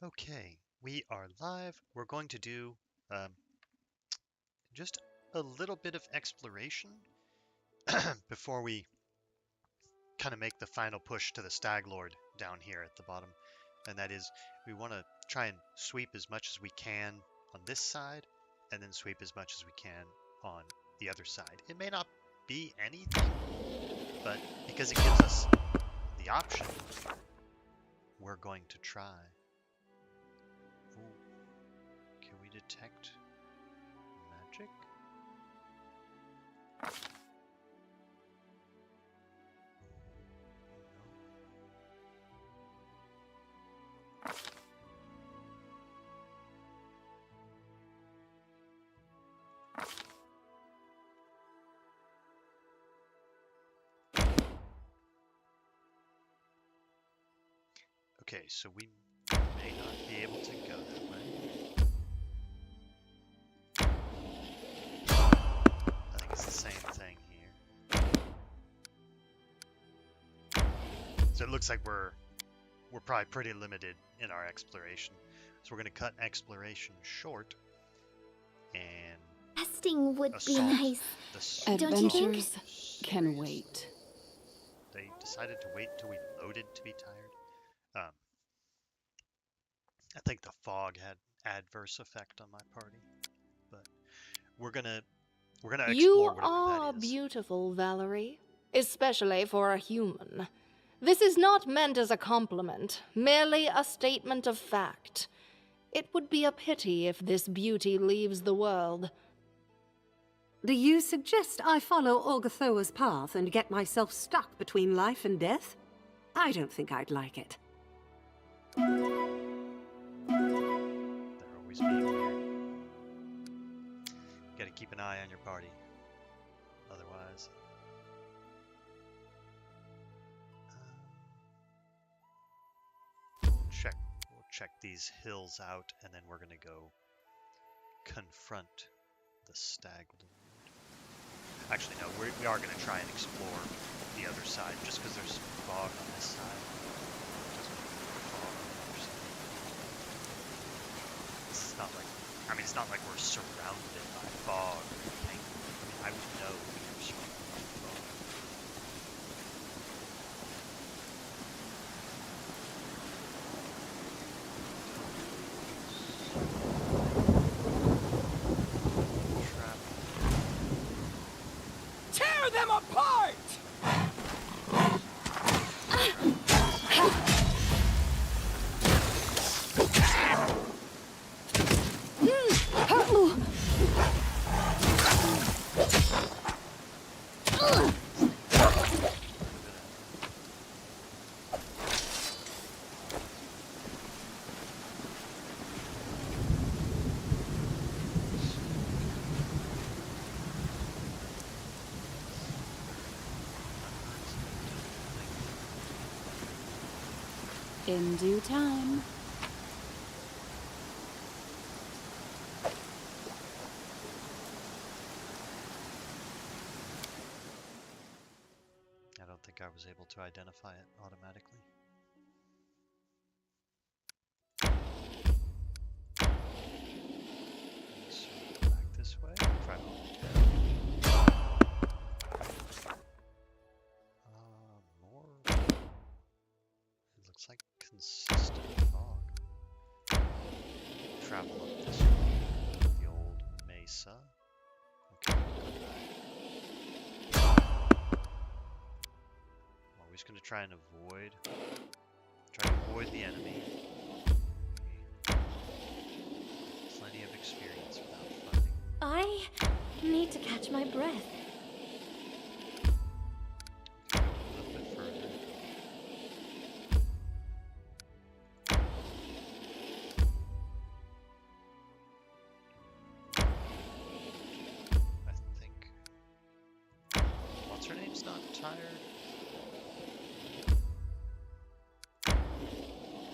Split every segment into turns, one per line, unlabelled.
Okay, we are live. We're going to do um, just a little bit of exploration before we kind of make the final push to the Stag Lord down here at the bottom. And that is, we want to try and sweep as much as we can on this side, and then sweep as much as we can on the other side. It may not be anything, but because it gives us the option, we're going to try. Ooh, can we detect magic? Okay, so we may not be able to go that way. I think it's the same thing here. So it looks like we're probably pretty limited in our exploration. So we're going to cut exploration short and
Resting would be
assault
nice.
the
Don't you think?
Adventures can wait.
They decided to wait until we loaded to be tired. I think the fog had adverse effect on my party, but we're gonna explore
You
whatever
are
that is.
beautiful, Valerie, especially for a human. This is not meant as a compliment, merely a statement of fact. It would be a pity if this beauty leaves the world.
Do you suggest I follow Orgothoa's path and get myself stuck between life and death? I don't think I'd like it.
They're always being weird. Gotta keep an eye on your party. Otherwise. We'll check these hills out, and then we're gonna go confront the Stag Lord. Actually, no, we are gonna try and explore the other side, just because there's fog on this side. It's not like, it's not like we're surrounded by fog or anything. I would know we were surrounded by fog.
Tear them apart!
In due time.
I don't think I was able to identify it automatically. So back this way. Try more. It looks like consistent fog. Travel up this way. The old mesa. Okay. We're just gonna try and avoid the enemy. Plenty of experience without fighting.
I need to catch my breath.
Go a little bit further. I think what's her name's not tired. Go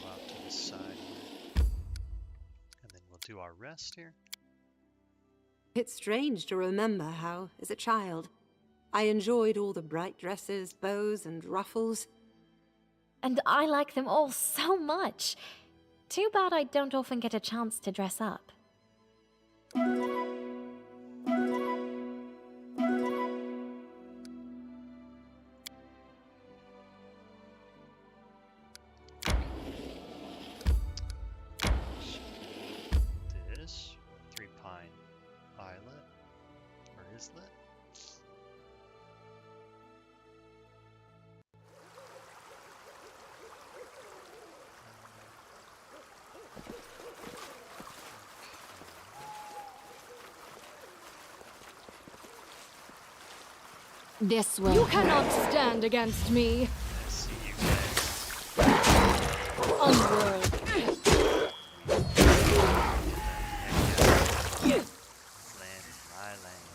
out to the side here. And then we'll do our rest here.
It's strange to remember how, as a child, I enjoyed all the bright dresses, bows, and ruffles.
And I like them all so much. Too bad I don't often get a chance to dress up.
This Three Pine Islet or Islet.
This way. You cannot stand against me.
I see you guys.
Onward.
Land is my land.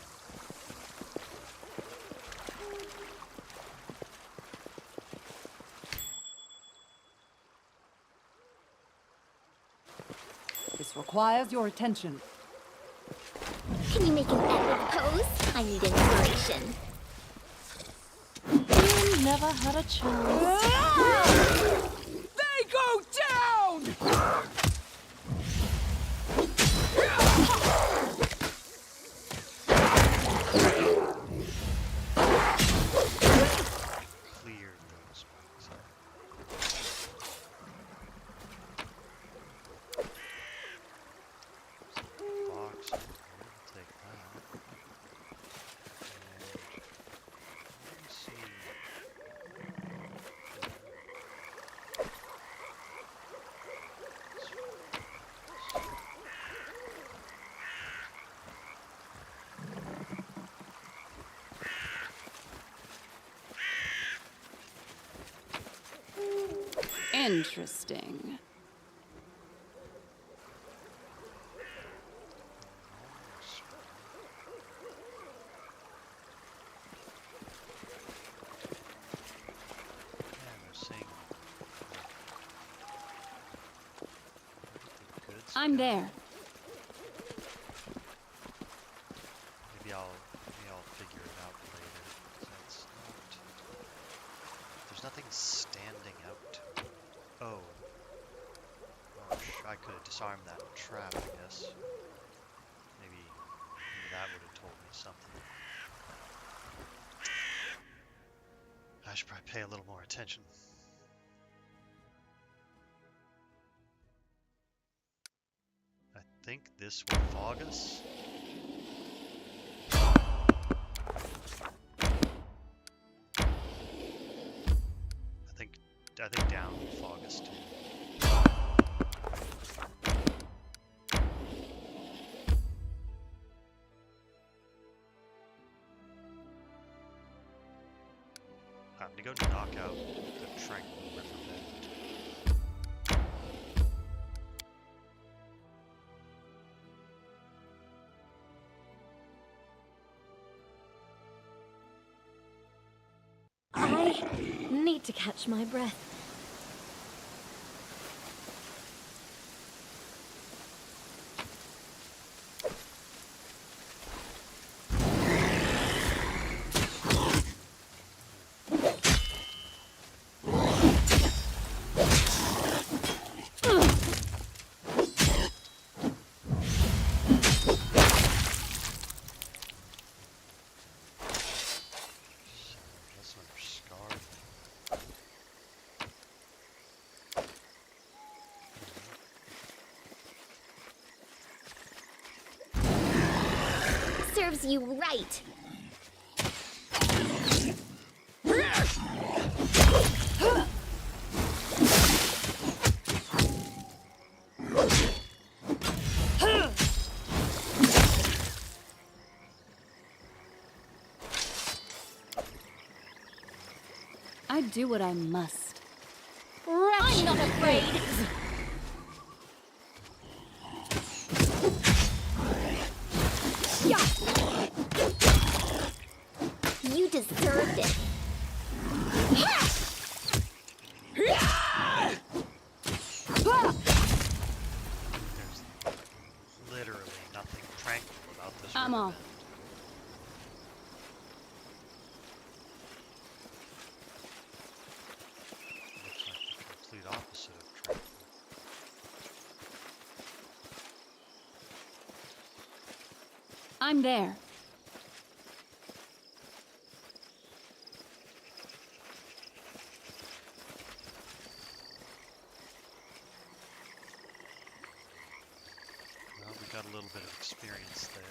This requires your attention.
Can you make an epic pose? I need inspiration.
You never had a chance.
They go down!
Clear those. Sorry. Box. We'll take that. And let me see.
Interesting. I'm there.
Maybe I'll figure it out later. That's not. There's nothing standing out. Oh. Gosh, I could have disarmed that trap, I guess. Maybe that would have told me something. I should probably pay a little more attention. I think this will fog us. I think down will fog us too. I'm gonna go knock out the tranquil riverbed.
I need to catch my breath.
That's another scar.
Serves you right.
I do what I must.
I'm not afraid. You deserved it.
There's literally nothing tranquil about this
I'm off.
riverbed. Looks like the complete opposite of tranquil.
I'm there.
Well, we got a little bit of experience there.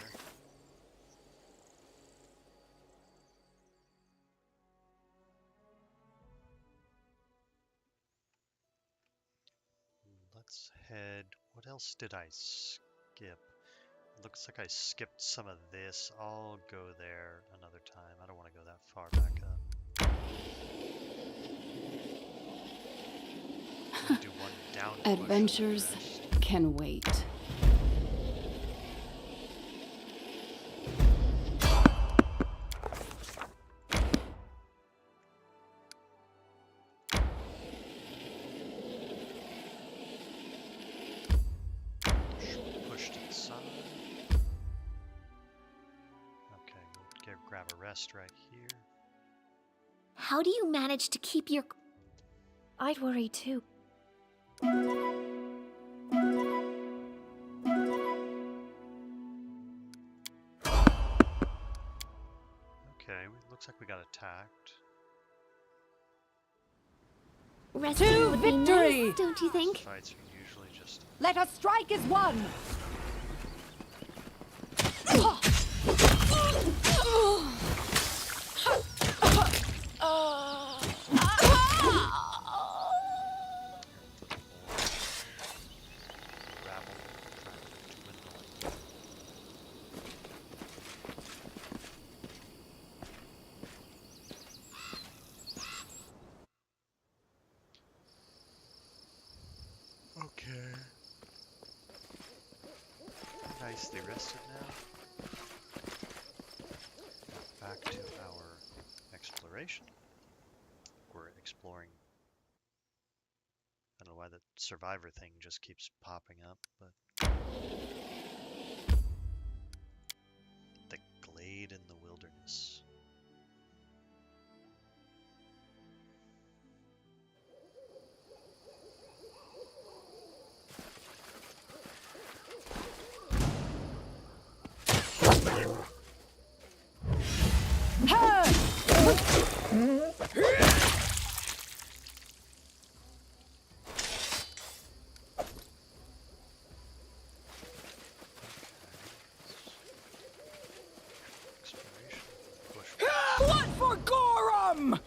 Let's head. What else did I skip? Looks like I skipped some of this. I'll go there another time. I don't want to go that far back up. Do one down push
Adventures
first.
can wait.
Push to the side. Okay, we'll grab a rest right here.
How do you manage to keep your... I'd worry too.
Okay, looks like we got attacked.
Resting
To
would be
victory!
nice, don't you think?
Fights are usually just...
Let us strike as one!
rabble, trying to dwindle. Okay. Nicely rested now. Back to our exploration. We're exploring. I don't know why the survivor thing just keeps popping up, but the glade in the wilderness. Exploration. Push.
Blood for Gorham!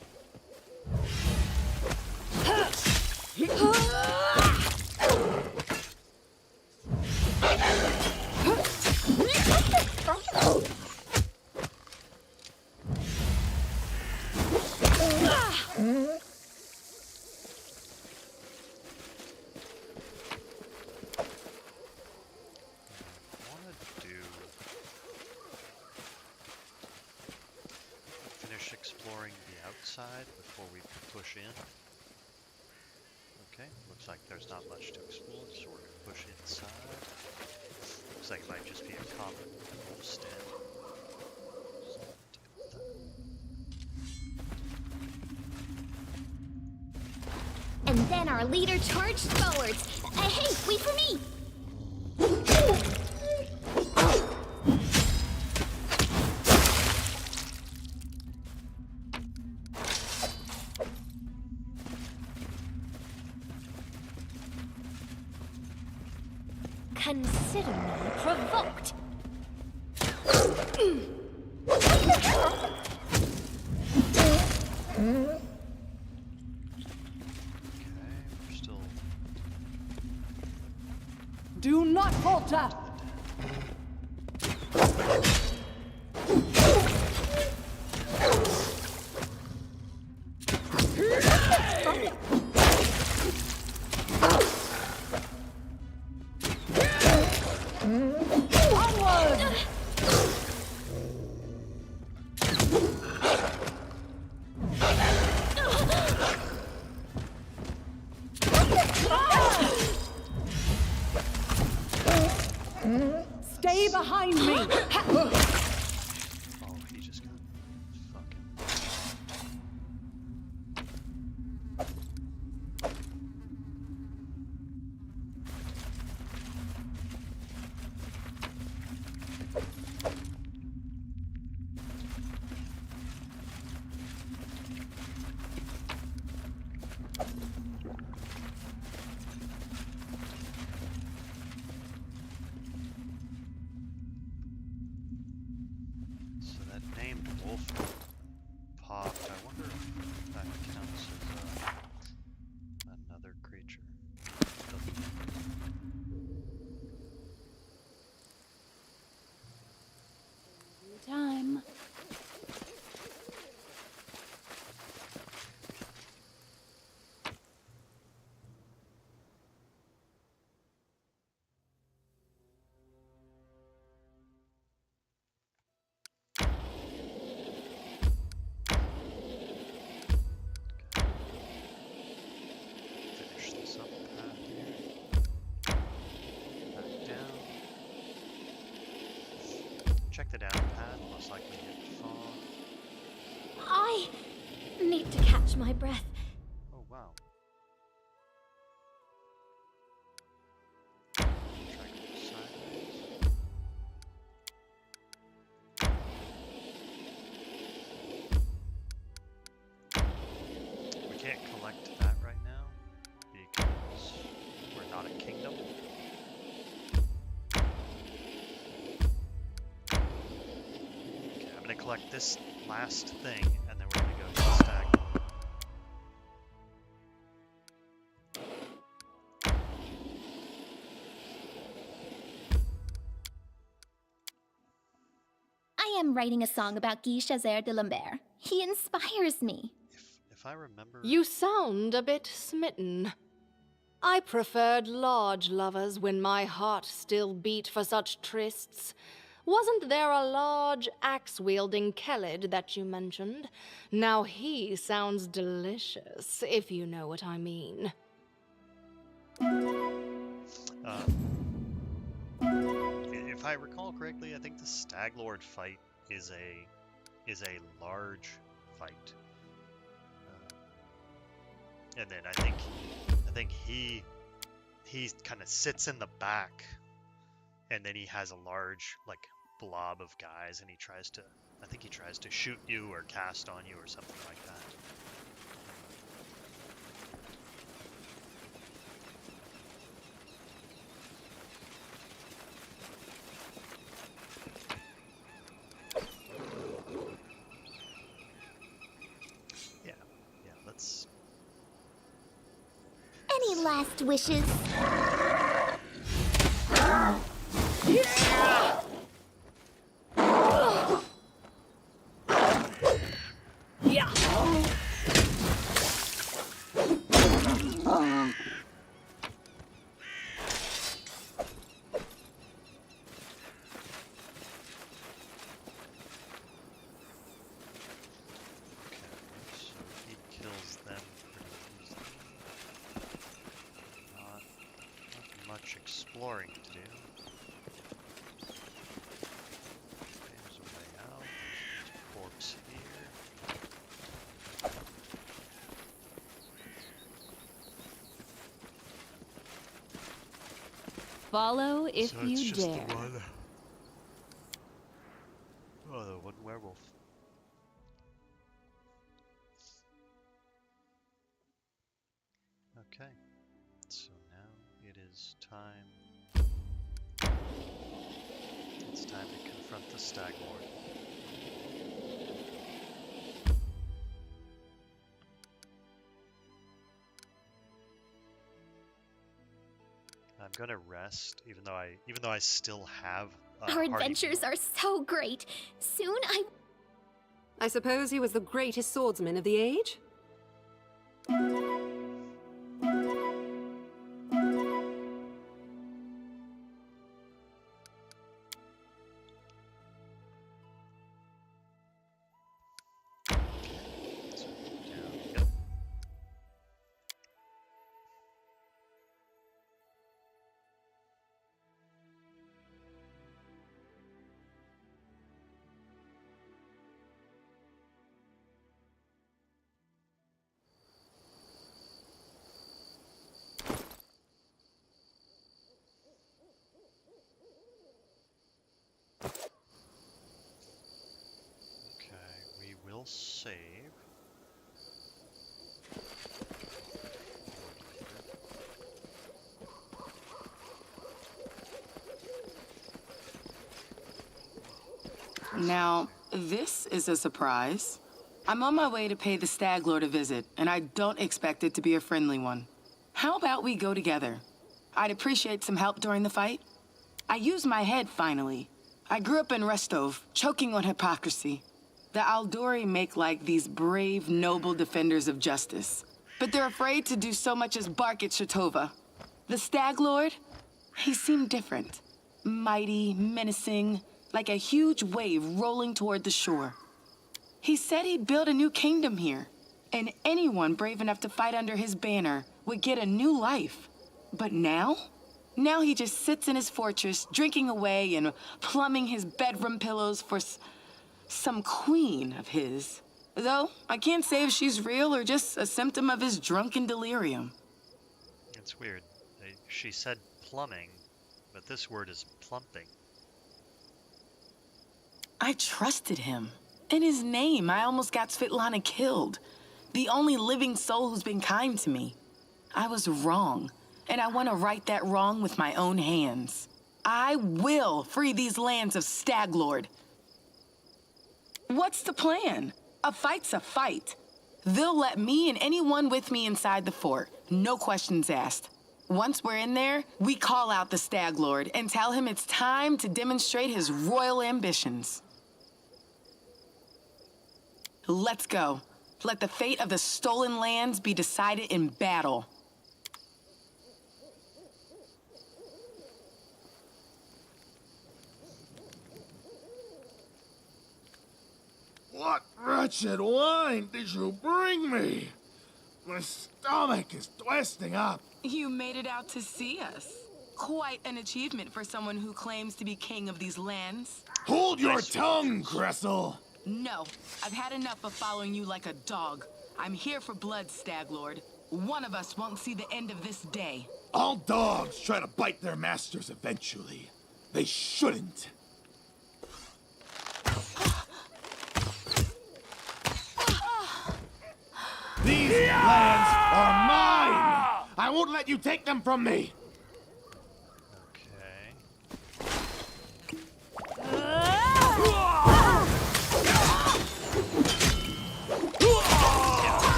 Finish exploring the outside before we push in. Okay, looks like there's not much to explore, so we're going to push inside. Looks like it might just be a common homestead. So deal with that.
And then our leader charged forwards. Hey, wait for me! Consider me provoked.
Okay, we're still
Do not falter! Onward! Stay behind me!
Oh, he just got fucking... named Wolf popped. I wonder if that counts as another creature.
Time.
Finish this up path here. Back down. Check the down path, most likely hit fog.
I need to catch my breath.
Oh wow. Try to go sideways. We can't collect that right now because we're not a kingdom. Okay, I'm gonna collect this last thing and then we're gonna go to the stag.
I am writing a song about Guy Chazer de Lambert. He inspires me.
If I remember,
You sound a bit smitten. I preferred large lovers when my heart still beat for such trysts. Wasn't there a large axe-wielding Kelid that you mentioned? Now he sounds delicious, if you know what I mean.
uh, if I recall correctly, I think the Stag Lord fight is a large fight, and then I think he kind of sits in the back, and then he has a large like blob of guys, and he tries to shoot you or cast on you or something like that. Yeah, let's.
Any last wishes?
Okay, so he kills them pretty easily. Not much exploring to do. There's a way out. There's a corpse here.
Follow if
So it's
you
just
dare.
the one. Oh, the one werewolf. Okay, so now it is time. It's time to confront the Stag Lord. I'm gonna rest, even though I still have
Our
hearty
adventures
meal.
are so great. Soon
I suppose he was the greatest swordsman of the age?
So down we go. Okay, we will save.
Now,
This is a surprise. I'm on my way to pay the Stag Lord a visit, and I don't expect it to be a friendly one. How about we go together? I'd appreciate some help during the fight. I used my head, finally. I grew up in Restov, choking on hypocrisy. The Aldori make like these brave, noble defenders of justice. But they're afraid to do so much as bark at Shatova. The Stag Lord? He seemed different. Mighty, menacing, like a huge wave rolling toward the shore. He said he'd build a new kingdom here, and anyone brave enough to fight under his banner would get a new life. But now? Now he just sits in his fortress, drinking away and plumbing his bedroom pillows for some queen of his. Though, I can't say if she's real or just a symptom of his drunken delirium.
It's weird. She said plumbing, but this word is plumping.
I trusted him. In his name, I almost got Svetlana killed. The only living soul who's been kind to me. I was wrong, and I want to right that wrong with my own hands. I will free these lands of Stag Lord. What's the plan? A fight's a fight. They'll let me and anyone with me inside the fort. No questions asked. Once we're in there, we call out the Stag Lord and tell him it's time to demonstrate his royal ambitions. Let's go. Let the fate of the stolen lands be decided in battle.
What wretched wine did you bring me? My stomach is twisting up.
You made it out to see us. Quite an achievement for someone who claims to be king of these lands.
Hold your tongue, Cressel.
No, I've had enough of following you like a dog. I'm here for blood, Stag Lord. One of us won't see the end of this day.
All dogs try to bite their masters eventually. They shouldn't. These lands are mine! I won't let you take them from me!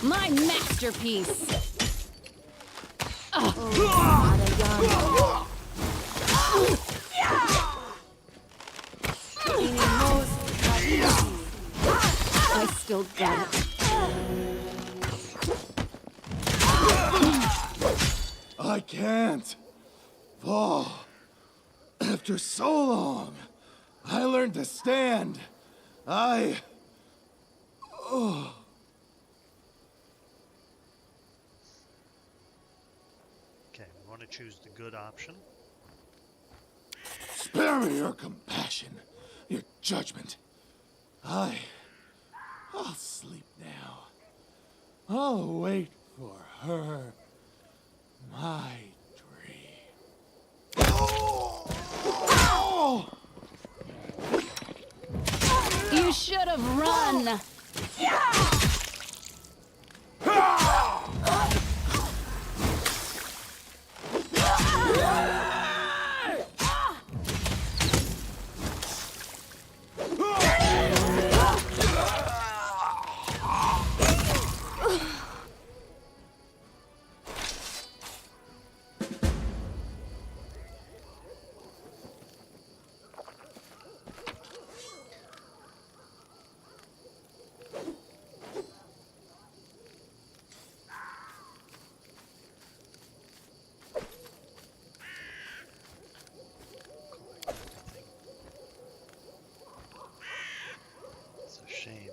My masterpiece.
I still got it.
I can't fall. After so long, I learned to stand. Oh.
Okay, we want to choose the good option.
Spare me your compassion, your judgment. I'll sleep now. I'll wait for her. My dream.
You should have run.
It's a shame.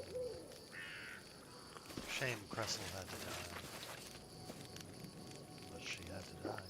Shame Cressel had to die. But she had to die.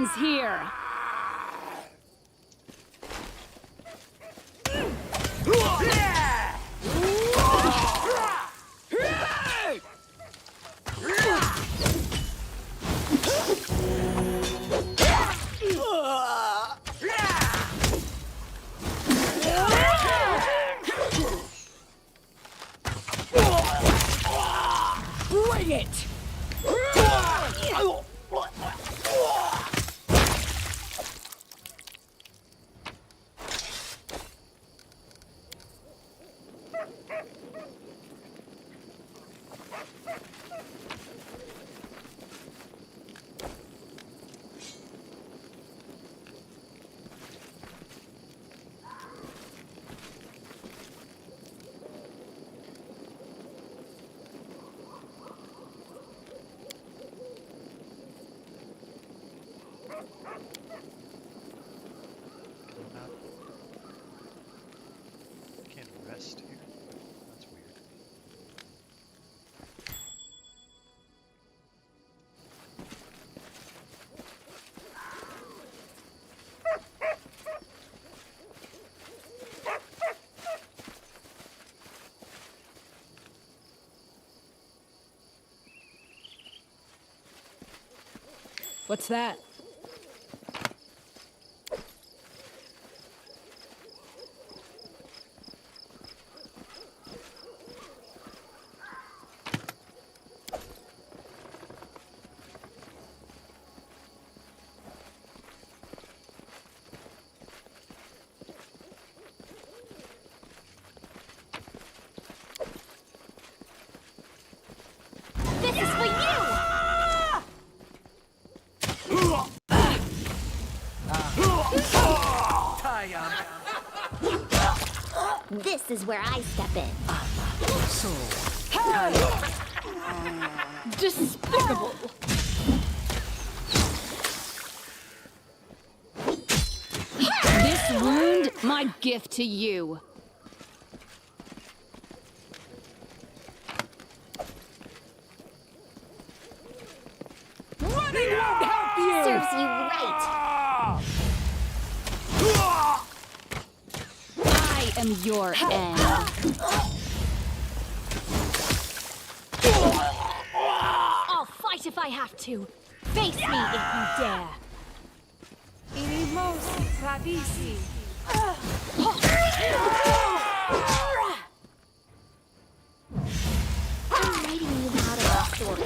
ends here.
Bring it!
Not. I can't rest here. That's weird.
What's that?
This is for you! This is where I step in.
Despicable! This wound, my gift to you.
Running won't help you!
Serves you right.
I am your end.
I'll fight if I have to. Face me if you dare. I'm writing you out of the sword.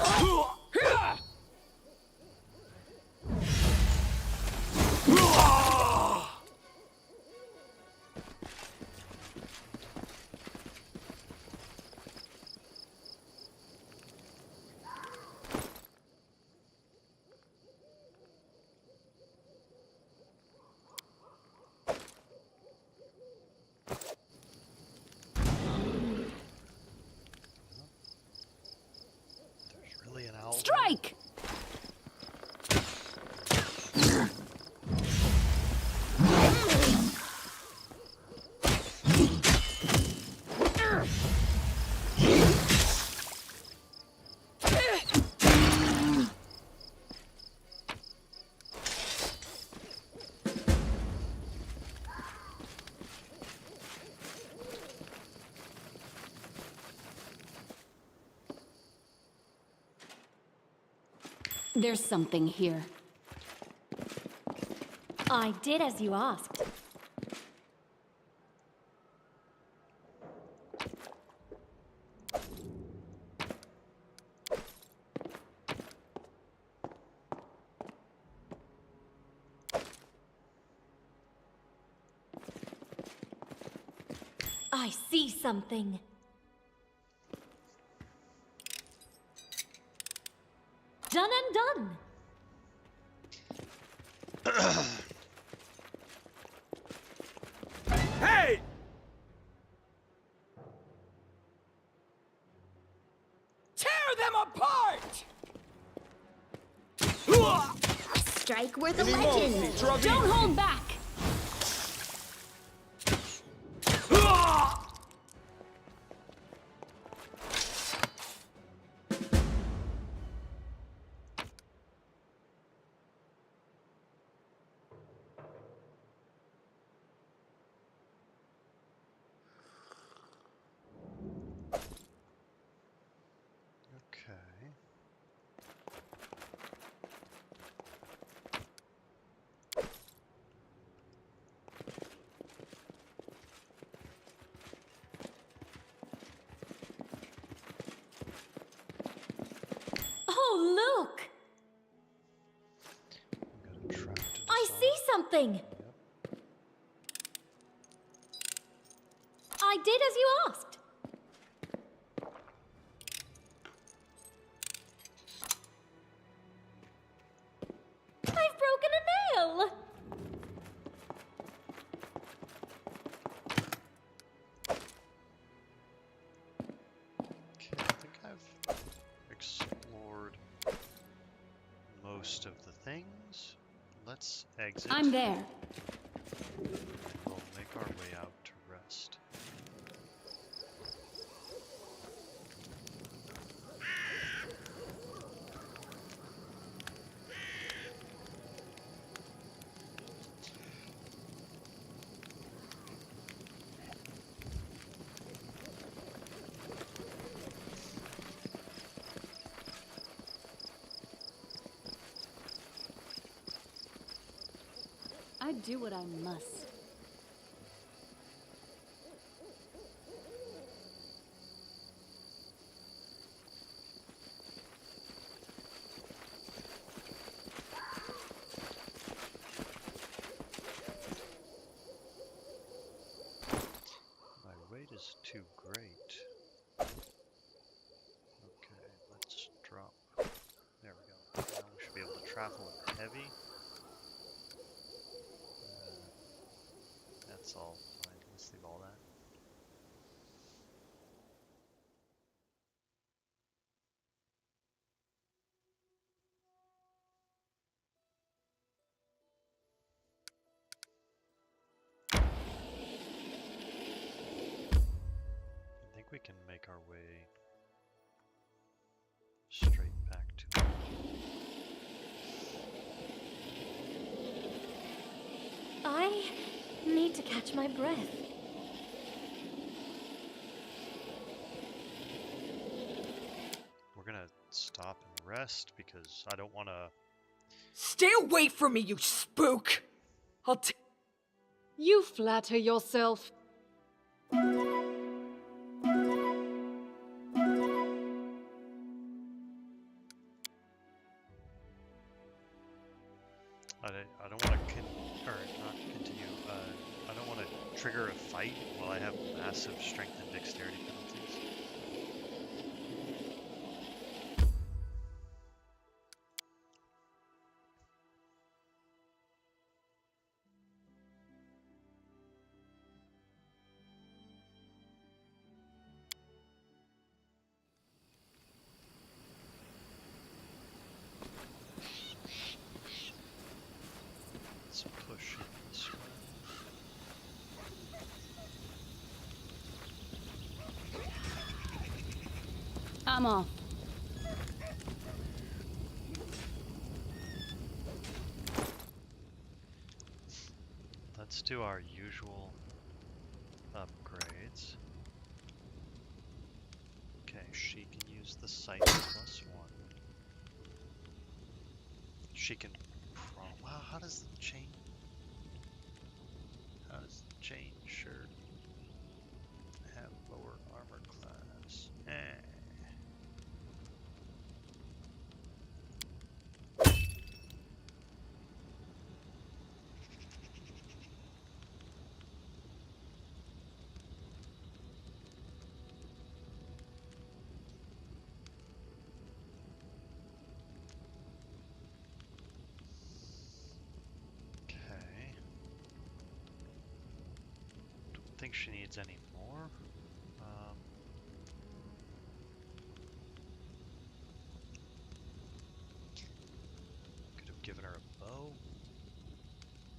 There's really an owl.
Strike! There's something here.
I did as you asked. I see something. Done and done.
Hey! Tear them apart!
Strike worth a legend.
Don't hold back!
Oh, look!
We got a trap to
I
decide.
see something!
Yep.
I did as you asked. I've broken a nail!
Okay, I think I've explored most of the things. Let's exit.
I'm there.
And we'll make our way out to rest.
I do what I must.
My weight is too great. Okay, let's drop. There we go. Now we should be able to travel with heavy. That's all fine. Let's leave all that. I think we can make our way straight back to it.
I need to catch my breath.
We're gonna stop and rest because I don't want to.
Stay away from me, you spook!
You flatter yourself.
I don't want to not continue. I don't want to trigger a fight while I have massive strength and dexterity penalties. Let's push it this way.
I'm off.
Let's do our usual upgrades. Okay, she can use the sight +1. She can wow, how does the chain shirt have lower armor class? Okay. Don't think she needs any more. Could have given her a bow,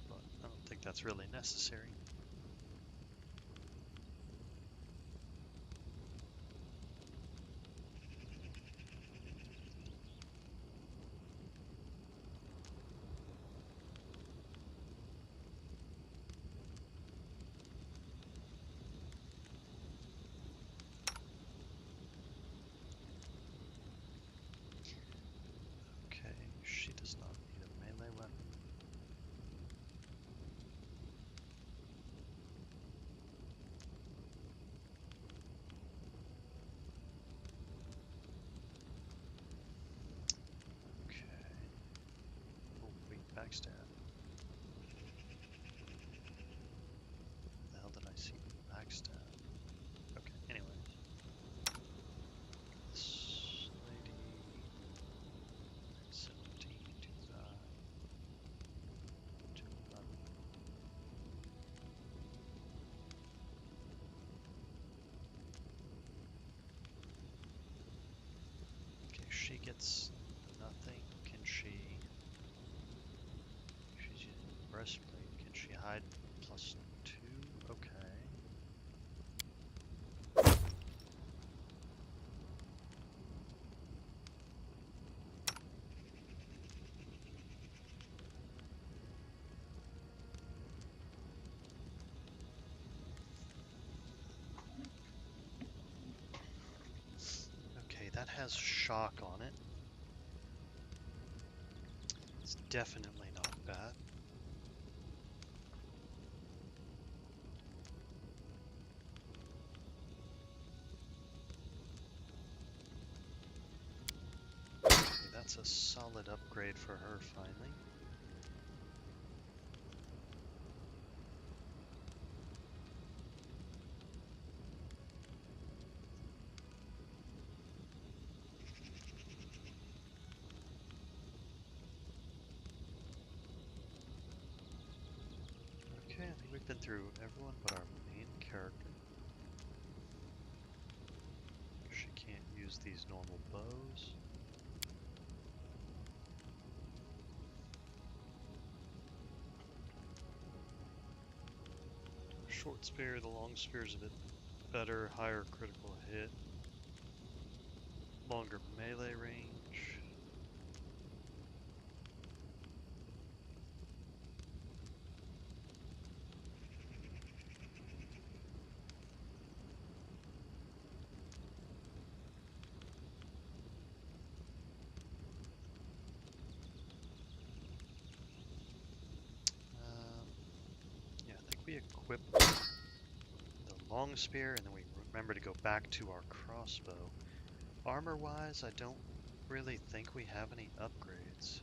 but I don't think that's really necessary. Okay, she does not need a melee weapon. backstab. The hell did I see backstab? Okay, anyways. This lady 17 to 5 to 11. Okay, she gets nothing. Can she? She's using breastplate. Can she hide +2? Okay. Okay, that has shock on it. It's definitely not bad. Okay, that's a solid upgrade for her finally. Okay, I think we've been through everyone but our main character. She can't use these normal bows. Short spear, the long spear is a bit better, higher critical hit, longer melee range. Yeah, I think we equip the long spear and then we remember to go back to our crossbow. Armor-wise, I don't really think we have any upgrades.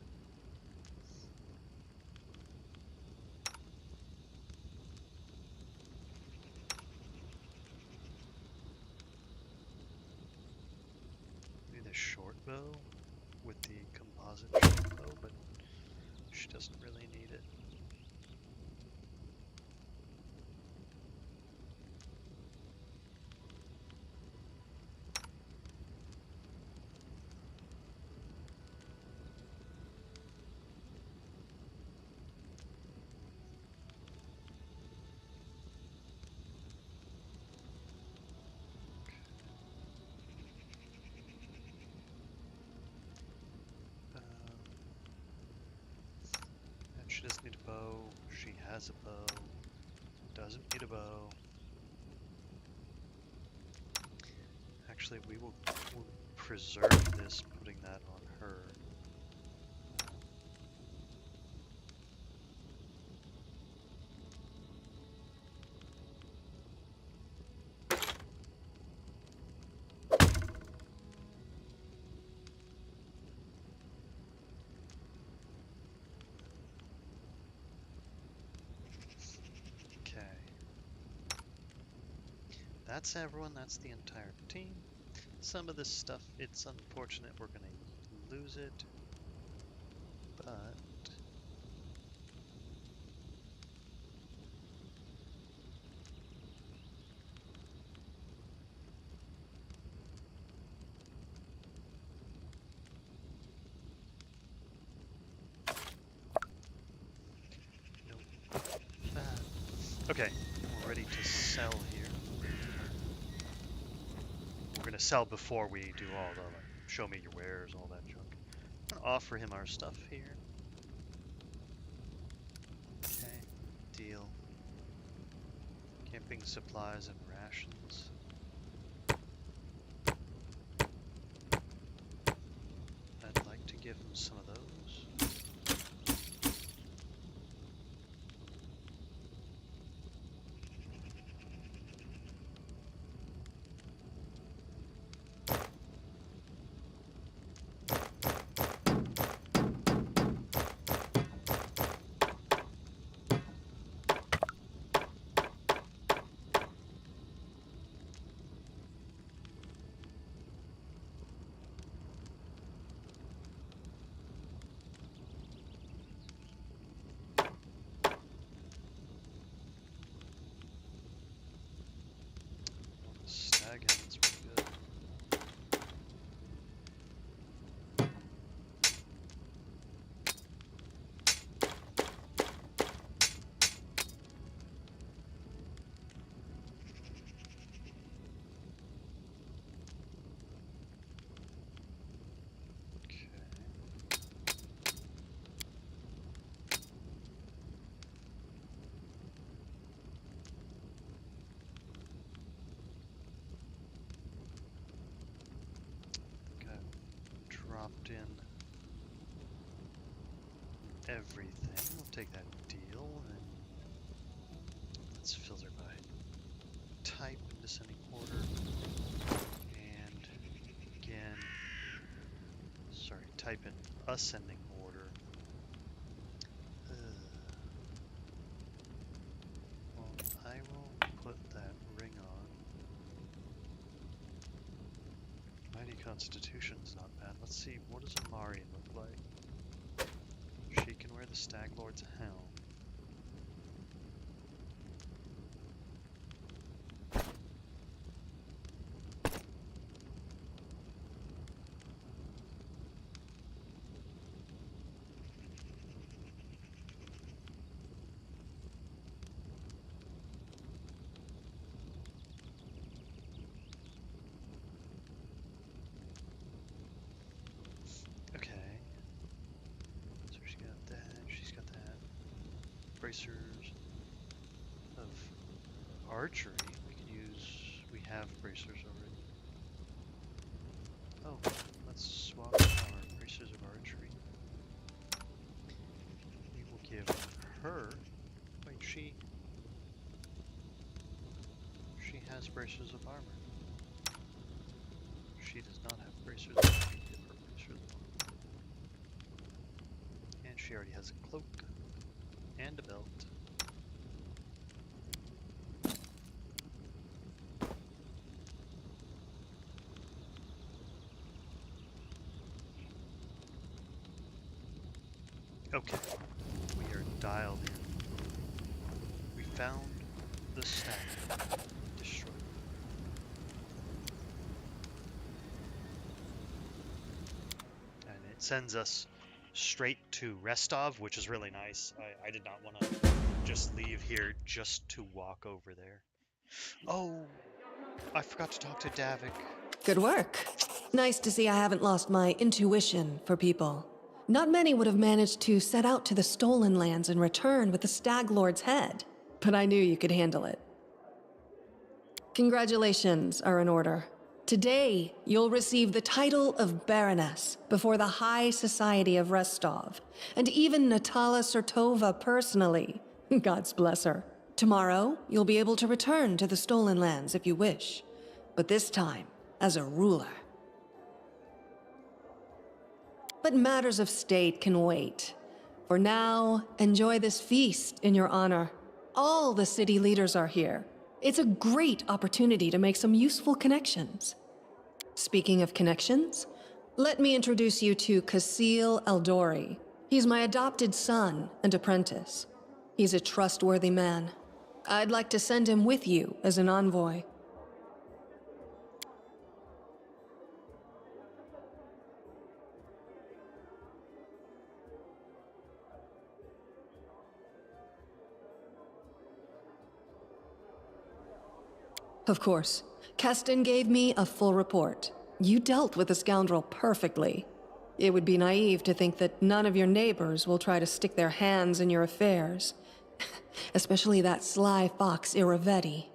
Maybe the short bow with the composite short bow, but she doesn't really need it. And she doesn't need a bow. She has a bow. Doesn't need a bow. Actually, we'll preserve this, putting that on her. Okay. That's everyone, that's the entire team. Some of this stuff, it's unfortunate we're gonna lose it, but nope. Bad. Okay, we're ready to sell here. We're gonna sell before we do all the like, show me your wares, all that junk. I'm gonna offer him our stuff here. Okay, deal. Camping supplies and rations. I'd like to give him some of those. dropped in everything. We'll take that deal and let's filter by type in descending order. And again, sorry, type in ascending order. Well, I will put that ring on. Mighty Constitution's not bad. Let's see, what does Amari look like? She can wear the Stag Lord's helm. Okay. So she's got that, she's got that. Bracers of archery. We could use, we have bracers already. Oh, let's swap our bracers of archery. We will give her, wait, she has bracers of armor. She does not have bracers of armor. Give her bracers of armor. And she already has a cloak and a belt. Okay, we are dialed in. We found the stag. Destroyed it. And it sends us straight to Restov, which is really nice. I did not want to just leave here just to walk over there. Oh, I forgot to talk to Davik.
Good work. Nice to see I haven't lost my intuition for people. Not many would have managed to set out to the Stolen Lands and return with the Stag Lord's head, but I knew you could handle it. Congratulations are in order. Today, you'll receive the title of Baroness before the High Society of Rostov, and even Natala Sertova personally. God's bless her. Tomorrow, you'll be able to return to the Stolen Lands if you wish, but this time as a ruler. But matters of state can wait. For now, enjoy this feast in your honor. All the city leaders are here. It's a great opportunity to make some useful connections. Speaking of connections, let me introduce you to Kasil Eldori. He's my adopted son and apprentice. He's a trustworthy man. I'd like to send him with you as an envoy. Of course. Keston gave me a full report. You dealt with the scoundrel perfectly. It would be naive to think that none of your neighbors will try to stick their hands in your affairs. Especially that sly fox Iravetti.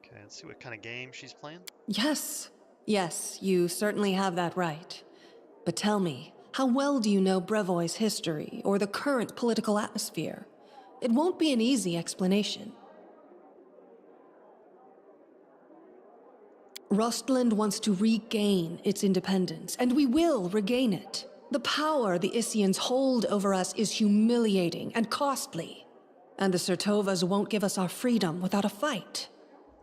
Okay, let's see what kind of game she's playing.
Yes, you certainly have that right. But tell me, how well do you know Brevoy's history or the current political atmosphere? It won't be an easy explanation. Rostland wants to regain its independence, and we will regain it. The power the Isians hold over us is humiliating and costly, and the Sertovas won't give us our freedom without a fight.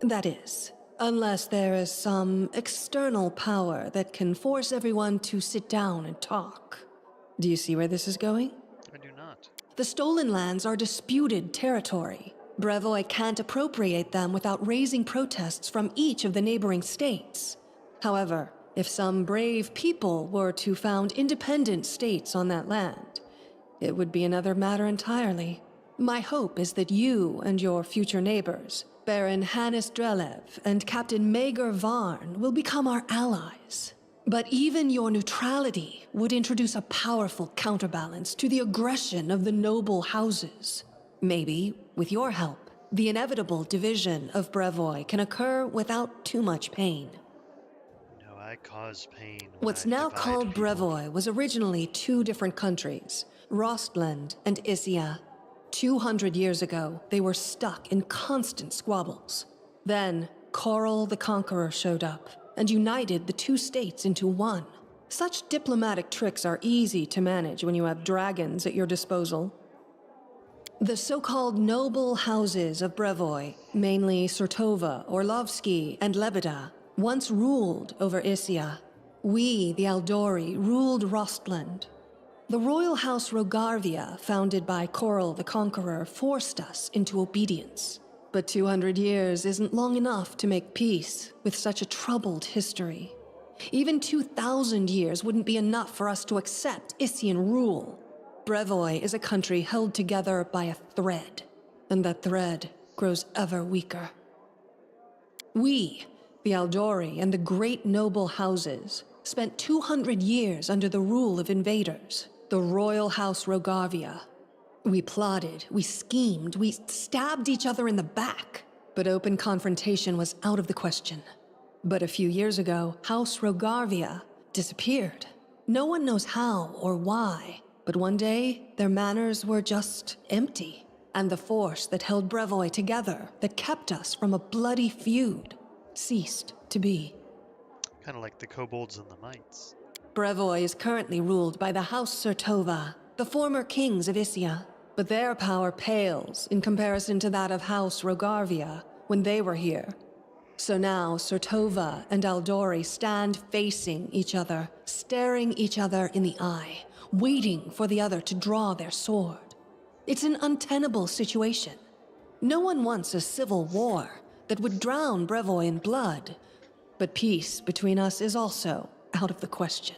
That is, unless there is some external power that can force everyone to sit down and talk. Do you see where this is going?
I do not.
The Stolen Lands are disputed territory. Brevoy can't appropriate them without raising protests from each of the neighboring states. However, if some brave people were to found independent states on that land, it would be another matter entirely. My hope is that you and your future neighbors, Baron Hannes Drelev and Captain Mager Varn, will become our allies. But even your neutrality would introduce a powerful counterbalance to the aggression of the noble houses. Maybe, with your help, the inevitable division of Brevoy can occur without too much pain.
No, I cause pain when
What's
I
now
divide
called
people.
Brevoy was originally two different countries, Rostland and Issia. 200 years ago, they were stuck in constant squabbles. Then, Coral the Conqueror showed up and united the two states into one. Such diplomatic tricks are easy to manage when you have dragons at your disposal. The so-called noble houses of Brevoy, mainly Surtova, Orlovsky, and Lebeda, once ruled over Issia. We, the Aldori, ruled Rostland. The royal house Rogarvia, founded by Coral the Conqueror, forced us into obedience. But 200 years isn't long enough to make peace with such a troubled history. Even 2,000 years wouldn't be enough for us to accept Issian rule. Brevoy is a country held together by a thread, and that thread grows ever weaker. We, the Aldori and the great noble houses, spent 200 years under the rule of invaders, the royal house Rogarvia. We plotted, we schemed, we stabbed each other in the back, but open confrontation was out of the question. But a few years ago, House Rogarvia disappeared. No one knows how or why, but one day, their manors were just empty. And the force that held Brevoy together, that kept us from a bloody feud, ceased to be.
Kind of like the kobolds and the mites.
Brevoy is currently ruled by the House Surtova, the former kings of Issia. But their power pales in comparison to that of House Rogarvia when they were here. So now Surtova and Aldori stand facing each other, staring each other in the eye, waiting for the other to draw their sword. It's an untenable situation. No one wants a civil war that would drown Brevoy in blood, but peace between us is also out of the question.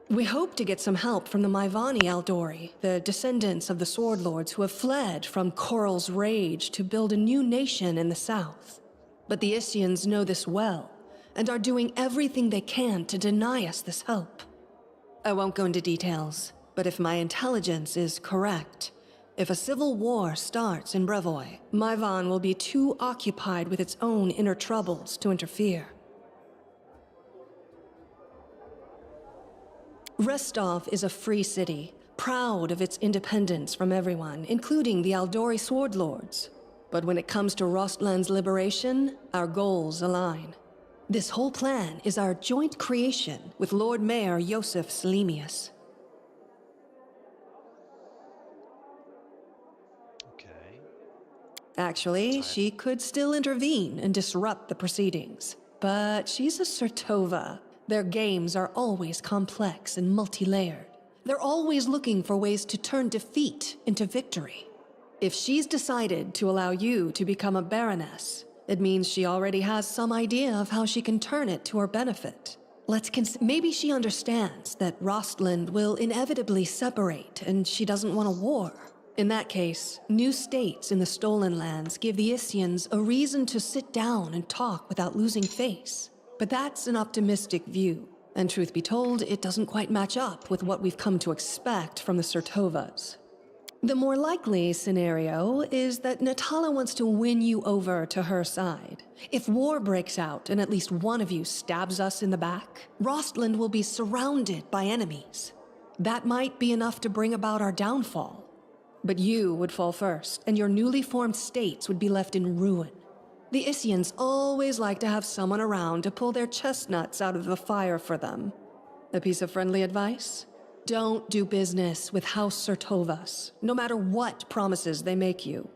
We hope to get some help from the Maivani Aldori, the descendants of the Sword Lords who have fled from Coral's rage to build a new nation in the south. But the Issians know this well, and are doing everything they can to deny us this help. I won't go into details, but if my intelligence is correct, if a civil war starts in Brevoy, Maivan will be too occupied with its own inner troubles to interfere. Restov is a free city, proud of its independence from everyone, including the Aldori Sword Lords. But when it comes to Rostland's liberation, our goals align. This whole plan is our joint creation with Lord Mayor Yosef Selemius.
Okay.
Actually, she could still intervene and disrupt the proceedings. But she's a Surtova. Their games are always complex and multi-layered. They're always looking for ways to turn defeat into victory. If she's decided to allow you to become a baroness, it means she already has some idea of how she can turn it to her benefit. Maybe she understands that Rostland will inevitably separate and she doesn't want a war. In that case, new states in the Stolen Lands give the Issians a reason to sit down and talk without losing face. But that's an optimistic view, and truth be told, it doesn't quite match up with what we've come to expect from the Surtovas. The more likely scenario is that Natala wants to win you over to her side. If war breaks out and at least one of you stabs us in the back, Rostland will be surrounded by enemies. That might be enough to bring about our downfall. But you would fall first, and your newly formed states would be left in ruin. The Issians always like to have someone around to pull their chestnuts out of the fire for them. A piece of friendly advice? Don't do business with House Surtovas, no matter what promises they make you.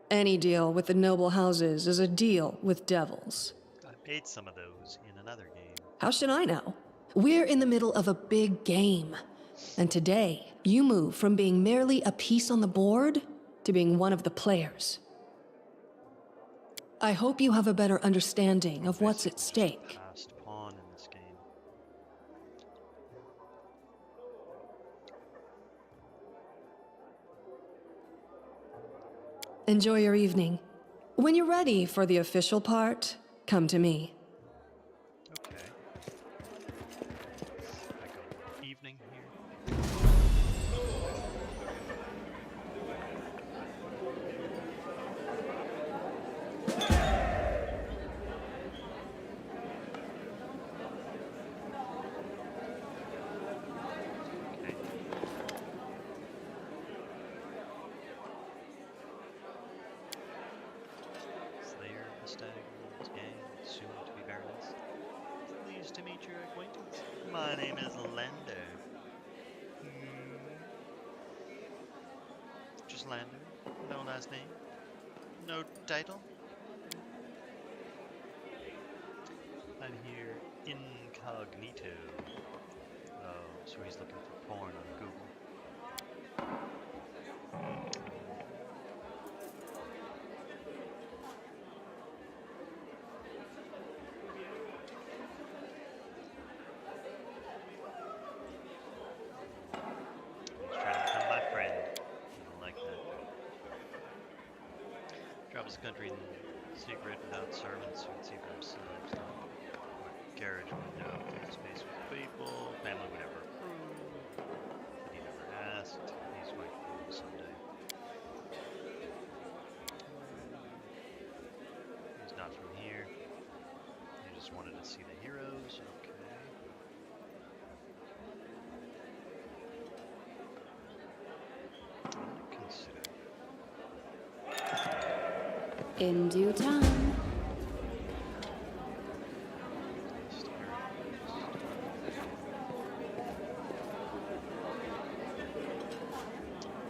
Any deal with the noble houses is a deal with devils.
I made some of those in another game.
How should I know? We're in the middle of a big game. And today, you move from being merely a piece on the board to being one of the players. I hope you have a better understanding of what's at stake.
Passed pawn in this game.
Enjoy your evening. When you're ready for the official part, come to me.
Okay. I go evening here. name is Lander. Just Lander. No last name. No title. I'm here incognito. Oh, so he's looking for porn on Google. He's trying to become my friend. I don't like that. Travels the country in secret without servants who would see for themselves. Carriage window, face to face with people, family would never approve. But he never asked. He's going to prove someday. He's not from here. He just wanted to see the heroes. Okay. Consider.
In due time.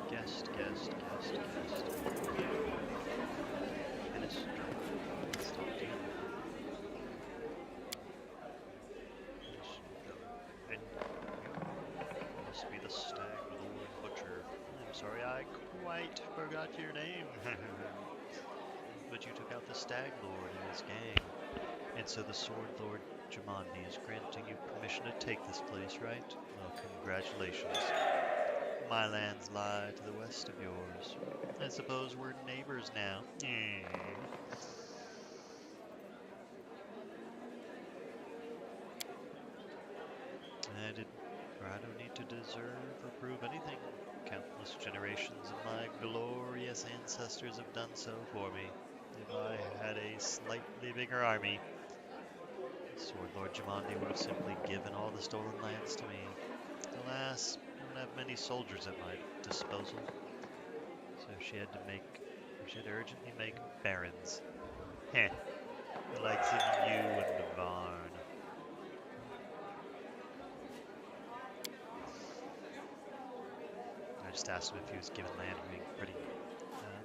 Guest. Finish. Stop doing that. And must be the stag lord butcher. I'm sorry, I quite forgot your name. But you took out the stag lord and his gang. And so the sword lord Jamandi is granting you permission to take this place, right? Well, congratulations. My lands lie to the west of yours. I suppose we're neighbors now. I don't need to deserve or prove anything. Countless generations of my glorious ancestors have done so for me. If I had a slightly bigger army, Sword Lord Jamandi would have simply given all the stolen lands to me. Alas, I don't have many soldiers at my disposal, so she had to urgently make barons. Heh, the likes of you and Varn. I just asked him if he was given land being pretty.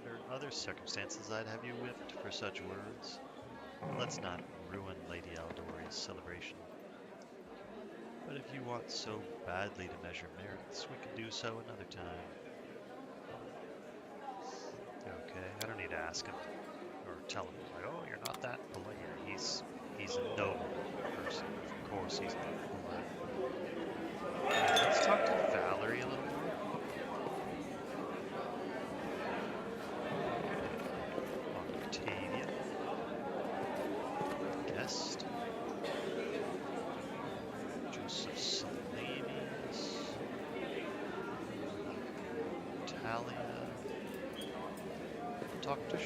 Under other circumstances, I'd have you whipped for such words. Let's not ruin Lady Aldori's celebration. But if you want so badly to measure merits, we can do so another time. Okay, I don't need to ask him or tell him like, oh, you're not that polite. He's a noble person. Of course, he's not polite. Let's talk to Valerie a little more. Octavia. Guest. Joseph Salinas. Talia. Talk to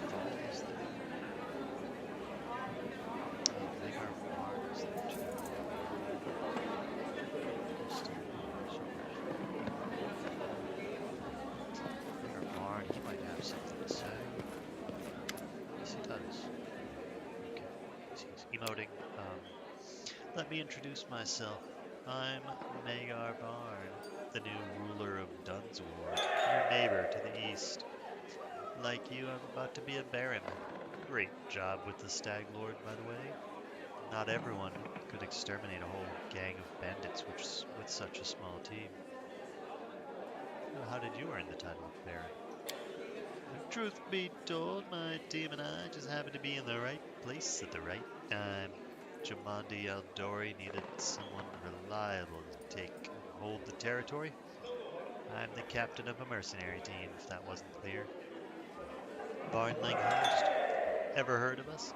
Falls there. Hagar Mars there too. Hagar Barn, he might have something to say. Yes, he does. Okay, he's emoting. Let me introduce myself. I'm Magar Barn, the new ruler of Dunsward, your neighbor to the east. Like you, I'm about to be a baron. Great job with the Stag Lord, by the way. Not everyone could exterminate a whole gang of bandits with such a small team. How did you earn the title of baron? Truth be told, my team and I just happened to be in the right place at the right time. Jamandi Aldori needed someone reliable to take and hold the territory. I'm the captain of a mercenary team, if that wasn't clear. Barnling host. Ever heard of us?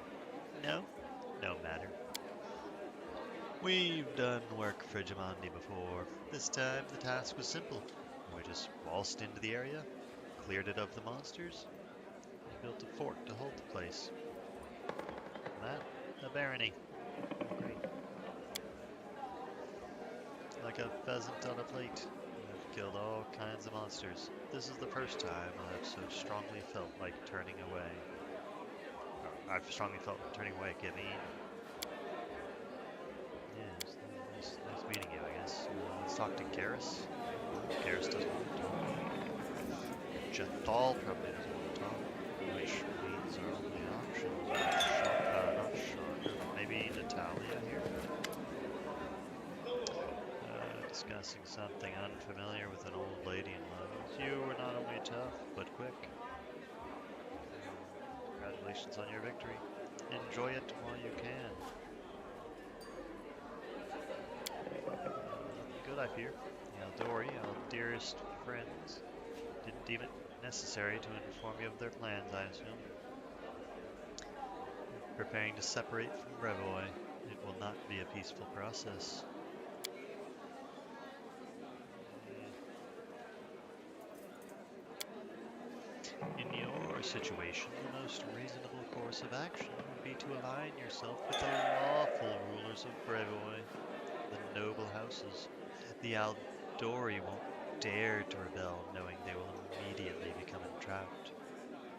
No? No matter. We've done work for Jamandi before. This time the task was simple. We just waltzed into the area, cleared it of the monsters, and built a fort to hold the place. That, a barony. Great. Like a pheasant on a plate. I've killed all kinds of monsters. This is the first time I've so strongly felt like turning away. I've strongly felt like turning away, getting eaten. Let's talk to Garrus. Garrus doesn't want to talk. Jathal probably doesn't want to talk, which means our only options are not Chandra, but maybe Natalia here. Discussing something unfamiliar with an old lady in levels. You were not only tough, but quick. Congratulations on your victory. Enjoy it while you can. Nothing good, I fear. Eldori, our dearest friends, didn't deem it necessary to inform you of their plans, I assume. Preparing to separate from Brevoy. It will not be a peaceful process. In your situation, the most reasonable course of action would be to align yourself with the lawful rulers of Brevoy, the noble houses. The Aldori won't dare to rebel, knowing they will immediately become entrapped.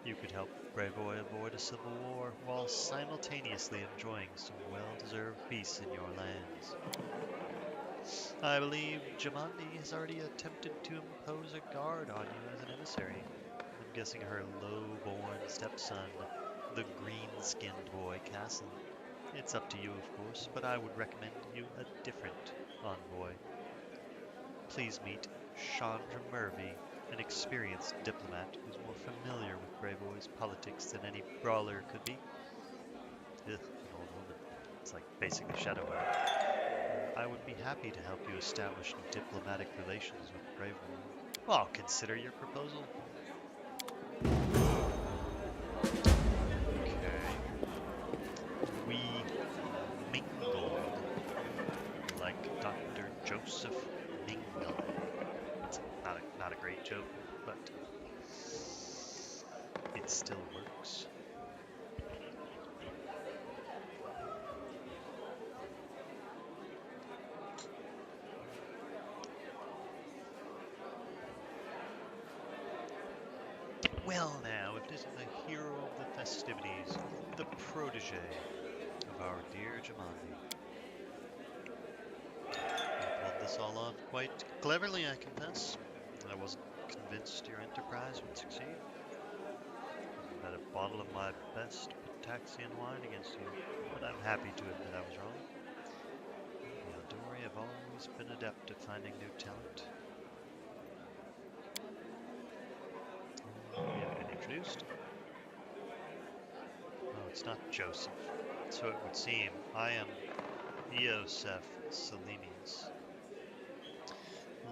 You could help Brevoy avoid a civil war, while simultaneously enjoying some well-deserved peace in your lands. I believe Jamandi has already attempted to impose a guard on you as an emissary. I'm guessing her low-born stepson, the green-skinned boy Castle. It's up to you, of course, but I would recommend you a different envoy. Please meet Chandra Murphy, an experienced diplomat who's more familiar with Brevoy's politics than any brawler could be. Ugh, an old woman. It's like basically Shadowheart. I would be happy to help you establish diplomatic relations with Brevoy. Well, I'll consider your proposal. Okay. We mingled like Dr. Joseph Mingle. It's not a great joke, but it still works. Well now, if this is the hero of the festivities, the protege of our dear Jamandi. You pulled this all off quite cleverly, I confess. I wasn't convinced your enterprise would succeed. I bet a bottle of my best Pitaxian wine against you, but I'm happy to admit I was wrong. The Eldori have always been adept at finding new talent. We have been introduced. Oh, it's not Joseph. So it would seem. I am Eoseph Selenius,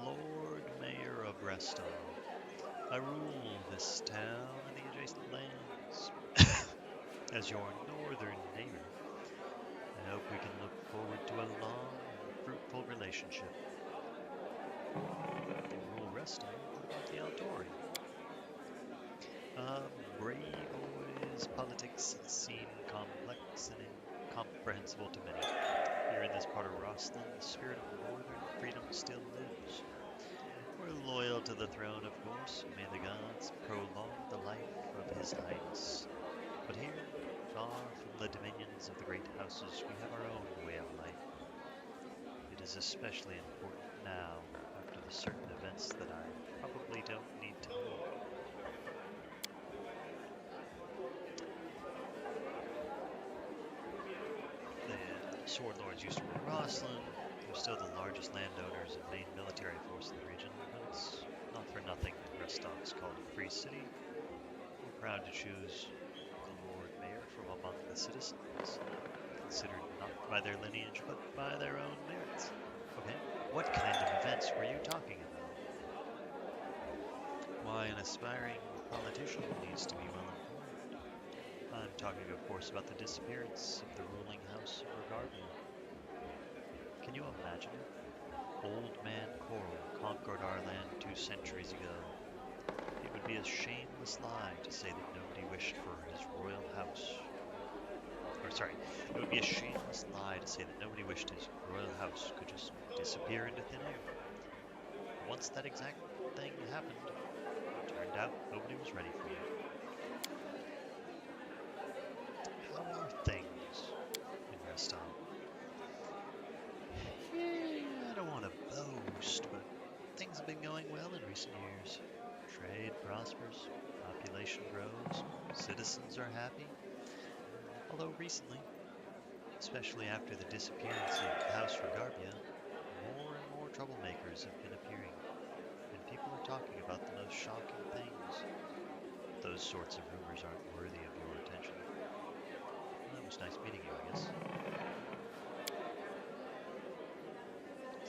Lord Mayor of Restall. I rule this town and the adjacent lands. As your northern neighbor, I hope we can look forward to a long and fruitful relationship. You rule Restall? What about the Eldori? Brevoy's politics seem complex and incomprehensible to many. Here in this part of Rosslyn, the spirit of northern freedom still lives. We're loyal to the throne, of course. May the gods prolong the life of His Highness. But here, far from the dominions of the great houses, we have our own way of life. It is especially important now, after the certain events that I probably don't need to know. The Sword Lords used to rule Rosslyn. They're still the largest landowners and main military force in the region, but it's not for nothing that Restall is called a free city. We're proud to choose the Lord Mayor from among the citizens, considered not by their lineage, but by their own merits. Okay, what kind of events were you talking about? Why, an aspiring politician needs to be well informed. I'm talking, of course, about the disappearance of the ruling house of Regardley. Can you imagine it? Old Man Coral conquered our land 2 centuries ago. It would be a shameless lie to say that nobody wished for his royal house. It would be a shameless lie to say that nobody wished his royal house could just disappear into thin air. Once that exact thing happened, it turned out nobody was ready for it. How are things in Restall? I don't want to boast, going well in recent years. Trade prospers, population grows, citizens are happy. Although recently, especially after the disappearance of House Regarbia, more and more troublemakers have been appearing, and people are talking about the most shocking things. Those sorts of rumors aren't worthy of your attention. Well, it was nice meeting you, I guess.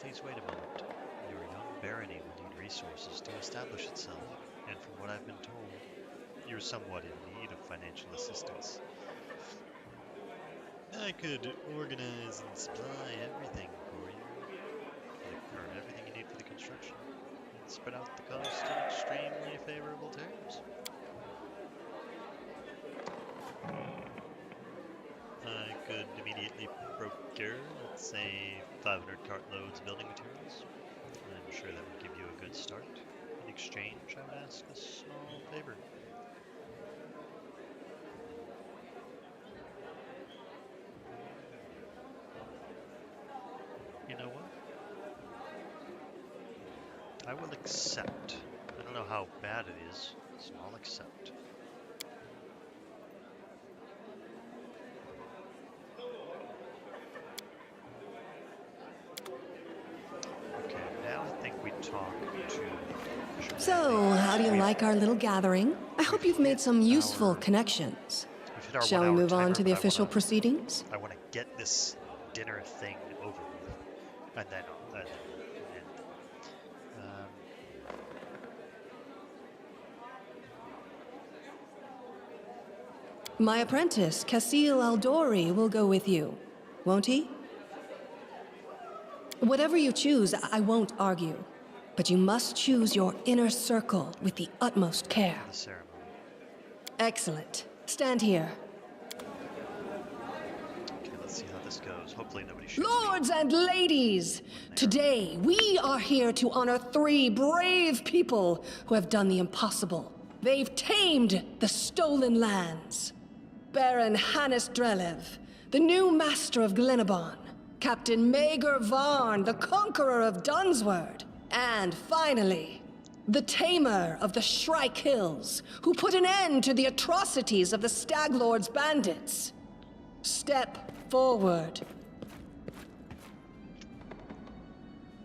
Please wait a moment. Your young barony will need resources to establish itself, and from what I've been told, you're somewhat in need of financial assistance. I could organize and supply everything for you, or everything you need for the construction, and spread out the cost on extremely favorable terms. I could immediately procure, let's say, 500 cartloads of building materials. I'm sure that would give you a good start. In exchange, I would ask a small favor. You know what? I will accept. I don't know how bad it is, so I'll accept. Okay, now I think we talk to...
So, how do you like our little gathering? I hope you've made some useful connections. Shall we move on to the official proceedings?
I want to get this dinner thing over with, and then
My apprentice, Casil Aldori, will go with you, won't he? Whatever you choose, I won't argue. But you must choose your inner circle with the utmost care.
the ceremony.
Excellent. Stand here.
Okay, let's see how this goes. Hopefully nobody shoots
Lords and ladies, today we are here to honor 3 brave people who have done the impossible. They've tamed the stolen lands. Baron Hannes Drelev, the new master of Glenabon. Captain Maegor Varn, the conqueror of Dunsword. And finally, the tamer of the Shrike Hills, who put an end to the atrocities of the Stag Lord's bandits. Step forward.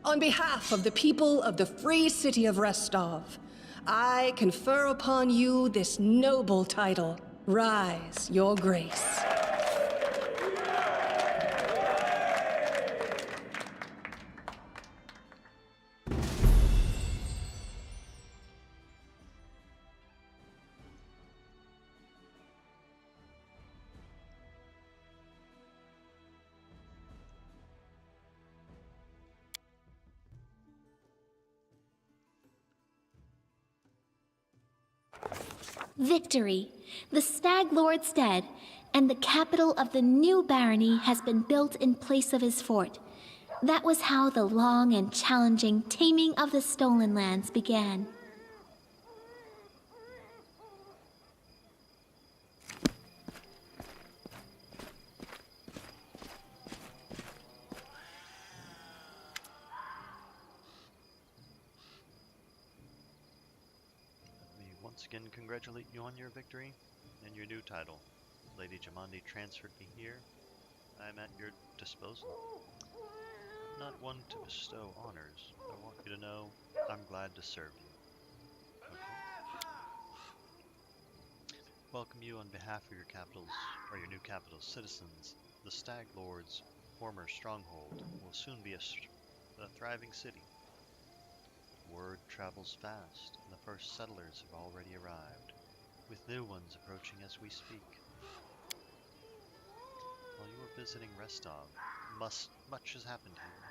On behalf of the people of the free city of Restov, I confer upon you this noble title. Rise, your grace.
Victory! The Stag Lord's dead, and the capital of the new barony has been built in place of his fort. That was how the long and challenging taming of the stolen lands began.
Once again, congratulate you on your victory and your new title. Lady Jamandi transferred me here. I am at your disposal. I'm not one to bestow honors. I want you to know I'm glad to serve you. Okay. Welcome you on behalf of your capital's, or your new capital's citizens. The Stag Lord's former stronghold will soon be a thriving city. Word travels fast, and the first settlers have already arrived, with new ones approaching as we speak. While you were visiting Restov, much has happened here.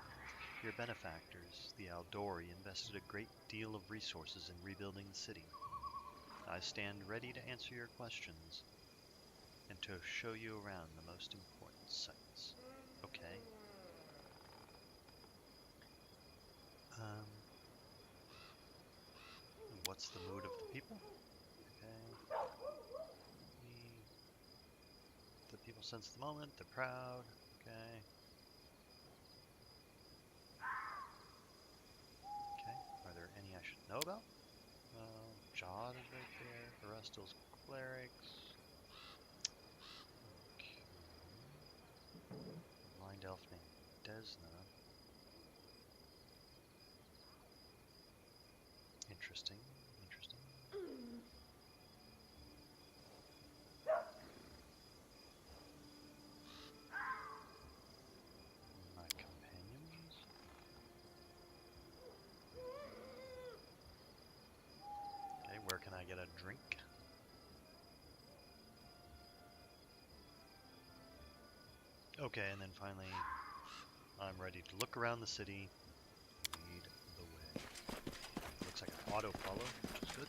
Your benefactors, the Aldori, invested a great deal of resources in rebuilding the city. I stand ready to answer your questions and to show you around the most important sites. Okay? What's the mood of the people? Okay. The people sense the moment, they're proud. Okay. Okay. Are there any I should know about. Jod is right there. Arestil's clerics. Okay. Blind elf named Desna. Interesting. Interesting. My companions. Okay, where can I get a drink? Okay, and then finally, I'm ready to look around the city. Lead the way. Looks like an auto follow, which is good.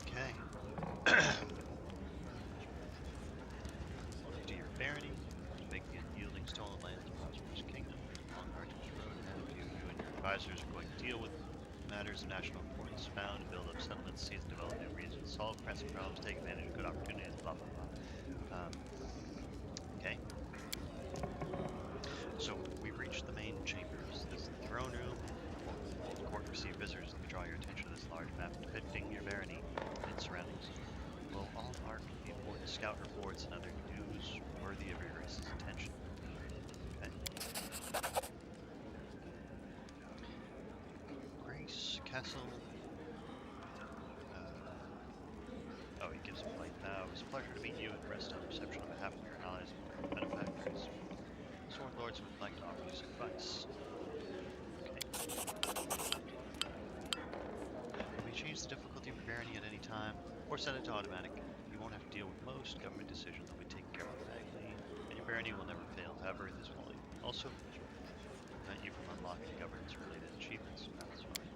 Okay. To your barony, vacant yielding stolen lands of prosperous kingdom. Along Arctic Road ahead of you, you and your advisors are going to deal with matters of national importance, found, build up settlements, seize and develop new regions, solve pressing problems, take advantage of good opportunities, blah blah blah. Okay. So we've reached the main chambers. This is the throne room. The court receive visitors. Let me draw your attention to this large map depicting your barony and its surroundings. Will all mark the important scout reports and other news worthy of your grace's attention. Okay. Grace Castle. Oh, he gives a polite bow. It's a pleasure to meet you and the rest on reception on behalf of your allies and benefactors. Sword lords would like to offer you some advice. Okay. May change the difficulty of your barony at any time. or set it to automatic. You won't have to deal with most government decisions. They'll be taken care of automatically, and your barony will never fail. However, this will also prevent you from unlocking governance-related achievements. That's fine.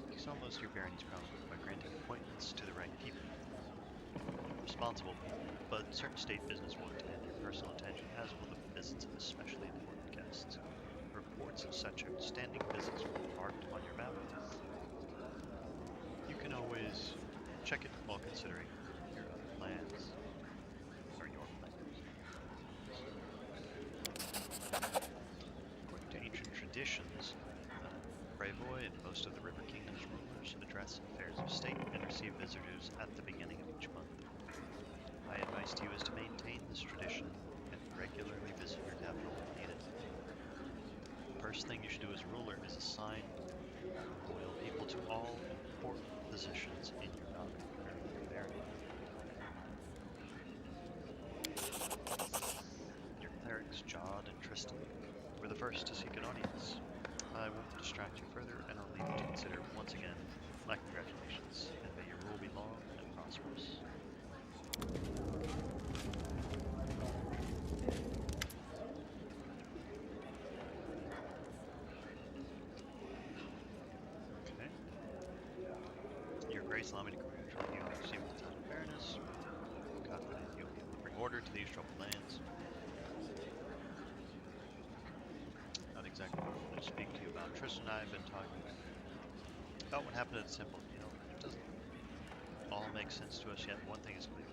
You can sell most of your barony's problems by granting appointments to the right people, responsible people, but certain state business will demand your personal attention, as will the visits of especially important guests. Reports of such outstanding visits will be marked on your map. You can always check it while considering your other plans, or your plans. According to ancient traditions, Brevoy and most of the River Kingdom's rulers address affairs of state and receive visitors at the beginning of each month. My advice to you is to maintain this tradition and regularly visit your capital when needed. The first thing you should do as ruler is assign loyal people to all important positions in your barony. Your clerics, Jod and Tristan, were the first to seek an audience. I won't distract you further, and I'll leave you to consider once again my congratulations, and may your rule be long and prosperous. Okay. Your Grace, allow me to congratulate you on receiving the title of Baroness. I'm confident you'll be able to bring order to these troubled lands. Not exactly what I wanted to speak to you about. Tristan and I have been talking about what happened at the temple. You know, it doesn't all make sense to us yet. One thing is clear.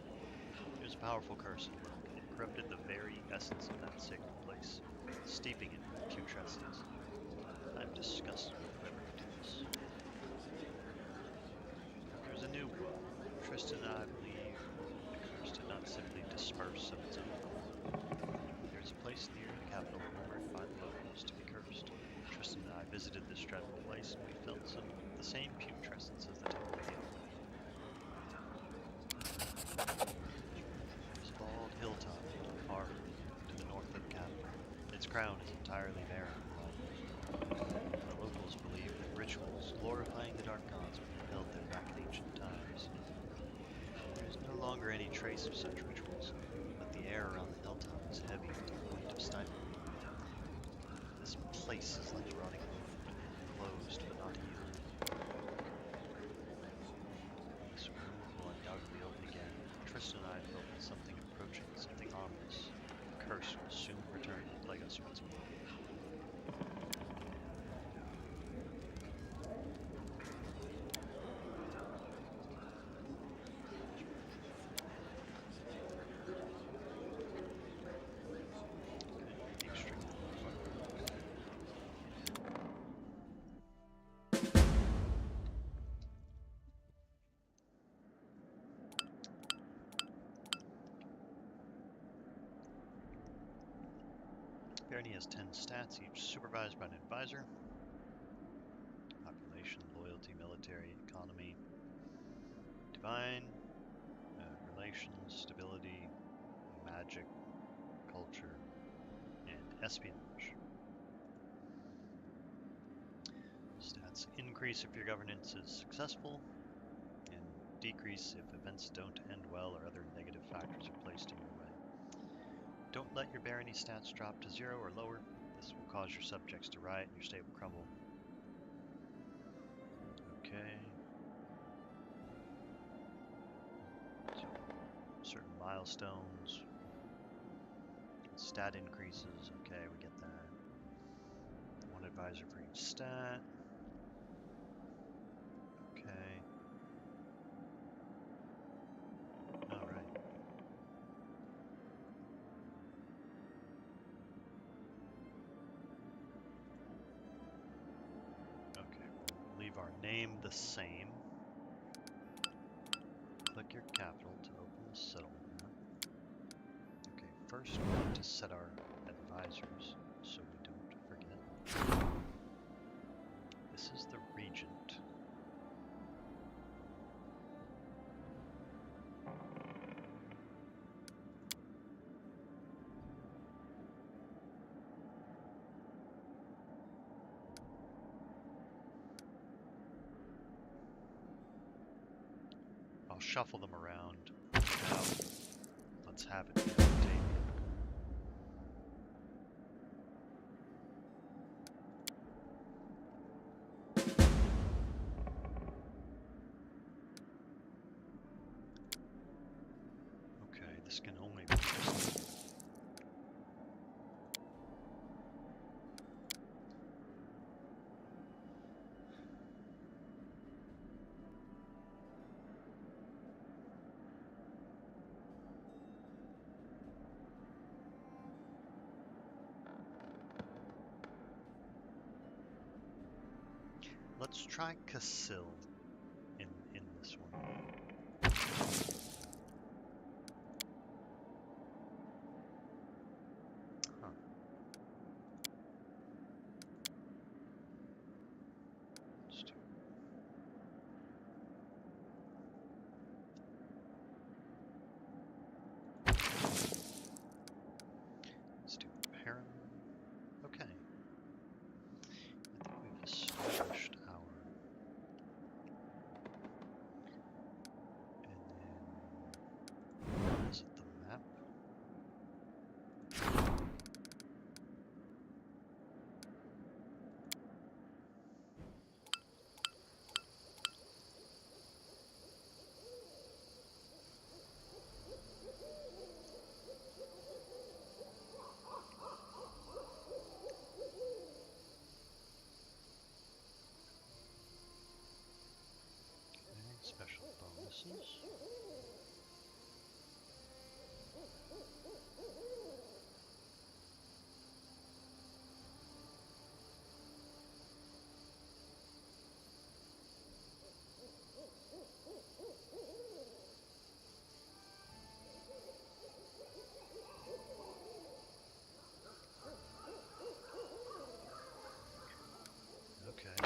There's a powerful curse at work. It corrupted the very essence of that sacred place, steeping it in putrescence. I'm disgusted with whoever could do this. There's a new one. Tristan and I believe the curse did not simply disperse of its own accord. There's a place near the capital rumored by the locals to be cursed. Tristan and I visited this dreadful place, and we felt the same putrescence as the temple beyond. There's a bald hilltop not far to the north of the capital. Its crown is entirely barren and lifeless. The locals believe that rituals glorifying the dark gods were held there back in ancient times. There is no longer any trace of such rituals, but the air around the hilltop is heavy to the point of stifling. This place is like a rotting wound, closed but not healed. This wound will undoubtedly open again. Tristan and I felt something approaching, something ominous. The curse will soon return and plague us once more. Barony has 10 stats, each supervised by an advisor. Population, loyalty, military, economy, divine, relations, stability, magic, culture, and espionage. Stats increase if your governance is successful, and decrease if events don't end well or other negative factors are placed in your way. Don't let your barony stats drop to 0 or lower. This will cause your subjects to riot and your state will crumble. Okay. So, certain milestones. Stat increases. Okay, we get that. One advisor for each stat. Okay. Alright. Okay, we'll leave our name the same. Click your capital to open the settlement map. Okay, first we need to set our advisors so we don't forget. This is the regent. shuffle them around. Now, let's have it. Okay, this can only be just... Let's try Casil in this one. Huh. Let's do Param. Okay. I think we've established our... And then... Is it the map? Special bonuses. Okay.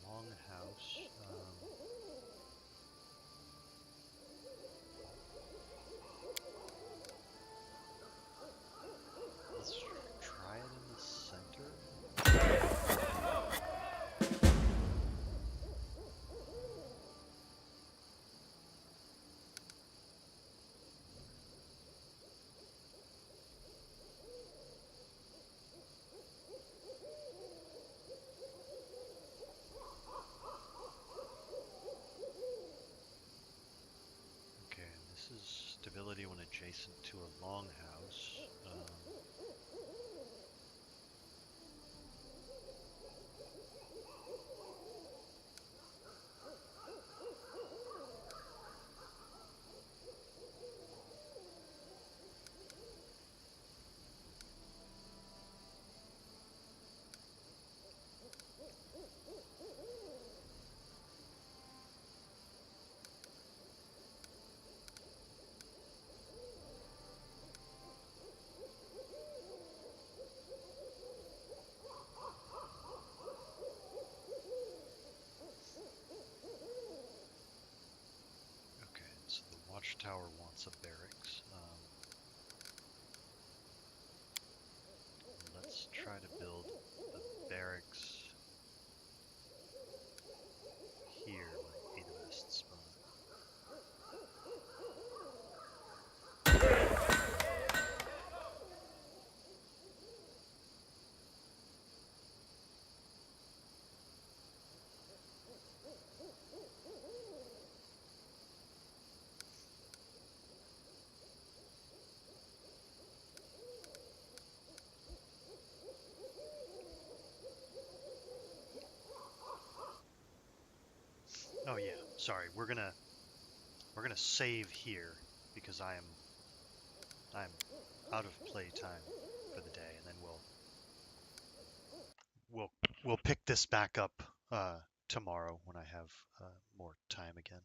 Longhouse. Let's try it in the center. This is stability when adjacent to a longhouse. Watchtower wants a barracks. Let's try to build the barracks here, like be the best spot. Oh yeah, sorry. We're gonna save here because I'm out of play time for the day, and then we'll pick this back up tomorrow when I have more time again.